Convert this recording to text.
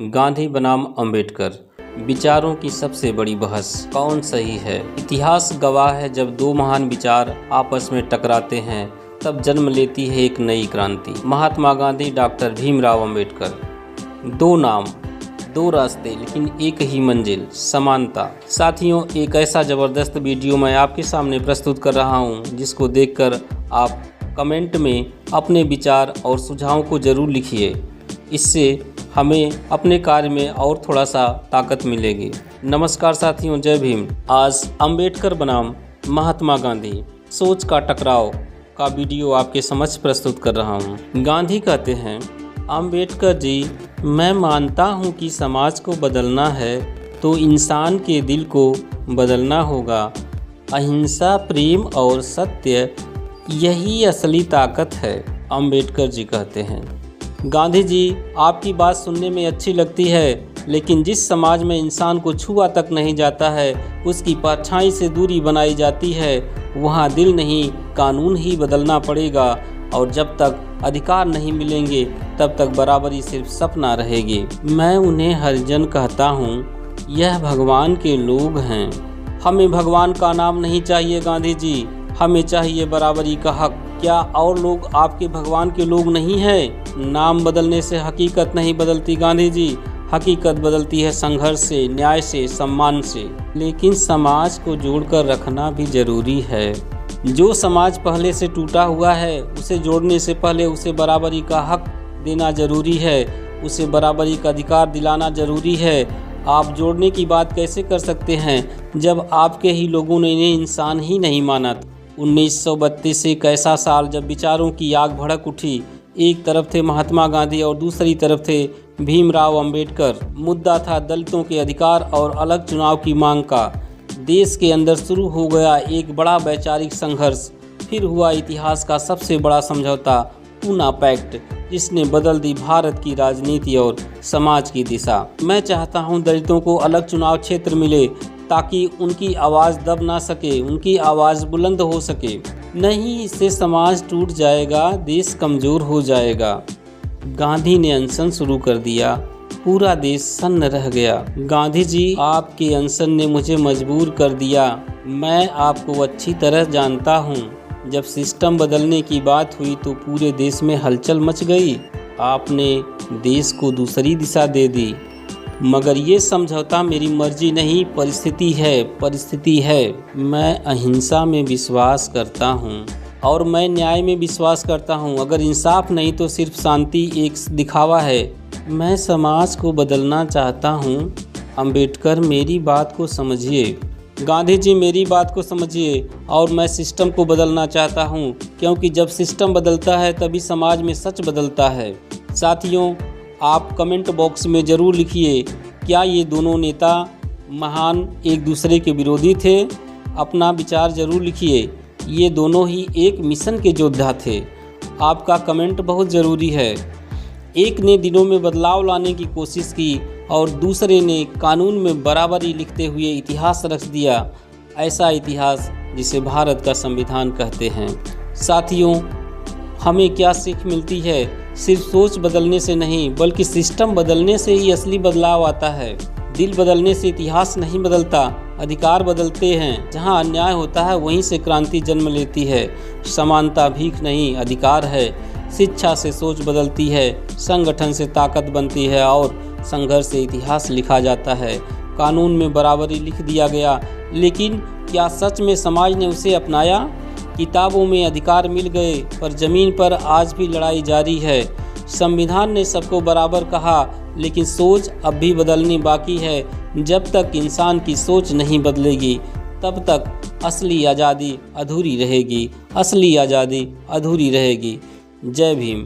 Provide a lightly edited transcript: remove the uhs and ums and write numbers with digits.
गांधी बनाम अंबेडकर, विचारों की सबसे बड़ी बहस, कौन सही है। इतिहास गवाह है, जब दो महान विचार आपस में टकराते हैं तब जन्म लेती है एक नई क्रांति। महात्मा गांधी, डॉक्टर भीमराव अंबेडकर। दो नाम, दो रास्ते, लेकिन एक ही मंजिल, समानता। साथियों, एक ऐसा ज़बरदस्त वीडियो मैं आपके सामने प्रस्तुत कर रहा हूं, जिसको देखकर आप कमेंट में अपने विचार और सुझावों को ज़रूर लिखिए। इससे हमें अपने कार्य में और थोड़ा सा ताकत मिलेगी। नमस्कार साथियों, जय भीम। आज अंबेडकर बनाम महात्मा गांधी, सोच का टकराव का वीडियो आपके समक्ष प्रस्तुत कर रहा हूं। गांधी कहते हैं, अंबेडकर जी, मैं मानता हूं कि समाज को बदलना है तो इंसान के दिल को बदलना होगा। अहिंसा, प्रेम और सत्य, यही असली ताकत है। अंबेडकर जी कहते हैं। गांधी जी, आपकी बात सुनने में अच्छी लगती है, लेकिन जिस समाज में इंसान को छुआ तक नहीं जाता है, उसकी परछाई से दूरी बनाई जाती है, वहाँ दिल नहीं कानून ही बदलना पड़ेगा। और जब तक अधिकार नहीं मिलेंगे तब तक बराबरी सिर्फ सपना रहेगी। मैं उन्हें हरिजन कहता हूँ, यह भगवान के लोग हैं। हमें भगवान का नाम नहीं चाहिए गांधी जी, हमें चाहिए बराबरी का हक। क्या और लोग आपके भगवान के लोग नहीं हैं? नाम बदलने से हकीकत नहीं बदलती गांधी जी, हकीकत बदलती है संघर्ष से, न्याय से, सम्मान से। लेकिन समाज को जोड़कर रखना भी जरूरी है। जो समाज पहले से टूटा हुआ है, उसे जोड़ने से पहले उसे बराबरी का हक देना जरूरी है, उसे बराबरी का अधिकार दिलाना जरूरी है। आप जोड़ने की बात कैसे कर सकते हैं जब आपके ही लोगों ने इन्हें इंसान ही नहीं माना। 1932 एक ऐसा साल जब विचारों की आग भड़क उठी। एक तरफ थे महात्मा गांधी और दूसरी तरफ थे भीमराव अंबेडकर। मुद्दा था दलितों के अधिकार और अलग चुनाव की मांग का। देश के अंदर शुरू हो गया एक बड़ा वैचारिक संघर्ष। फिर हुआ इतिहास का सबसे बड़ा समझौता, पूना पैक्ट, जिसने बदल दी भारत की राजनीति और समाज की दिशा। मैं चाहता हूं दलितों को अलग चुनाव क्षेत्र मिले, ताकि उनकी आवाज़ दब ना सके, उनकी आवाज़ बुलंद हो सके। नहीं, इससे समाज टूट जाएगा, देश कमज़ोर हो जाएगा। गांधी ने अनशन शुरू कर दिया, पूरा देश सन्न रह गया। गांधी जी, आपके अनशन ने मुझे मजबूर कर दिया। मैं आपको अच्छी तरह जानता हूँ। जब सिस्टम बदलने की बात हुई तो पूरे देश में हलचल मच गई। आपने देश को दूसरी दिशा दे दी। मगर ये समझौता मेरी मर्जी नहीं, परिस्थिति है। मैं अहिंसा में विश्वास करता हूँ और मैं न्याय में विश्वास करता हूँ। अगर इंसाफ नहीं तो सिर्फ शांति एक दिखावा है। मैं समाज को बदलना चाहता हूँ। अंबेडकर, मेरी बात को समझिए। गांधी जी, मेरी बात को समझिए। और मैं सिस्टम को बदलना चाहता हूँ, क्योंकि जब सिस्टम बदलता है तभी समाज में सच बदलता है। साथियों, आप कमेंट बॉक्स में ज़रूर लिखिए, क्या ये दोनों नेता महान एक दूसरे के विरोधी थे? अपना विचार ज़रूर लिखिए। ये दोनों ही एक मिशन के योद्धा थे। आपका कमेंट बहुत ज़रूरी है। एक ने दिनों में बदलाव लाने की कोशिश की और दूसरे ने कानून में बराबरी लिखते हुए इतिहास रच दिया। ऐसा इतिहास जिसे भारत का संविधान कहते हैं। साथियों, हमें क्या सीख मिलती है? सिर्फ सोच बदलने से नहीं, बल्कि सिस्टम बदलने से ही असली बदलाव आता है। दिल बदलने से इतिहास नहीं बदलता, अधिकार बदलते हैं। जहां अन्याय होता है वहीं से क्रांति जन्म लेती है। समानता भीख नहीं, अधिकार है। शिक्षा से सोच बदलती है, संगठन से ताकत बनती है और संघर्ष से इतिहास लिखा जाता है। कानून में बराबरी लिख दिया गया, लेकिन क्या सच में समाज ने उसे अपनाया? किताबों में अधिकार मिल गए, पर ज़मीन पर आज भी लड़ाई जारी है। संविधान ने सबको बराबर कहा, लेकिन सोच अब भी बदलनी बाकी है। जब तक इंसान की सोच नहीं बदलेगी, तब तक असली आज़ादी अधूरी रहेगी। जय भीम।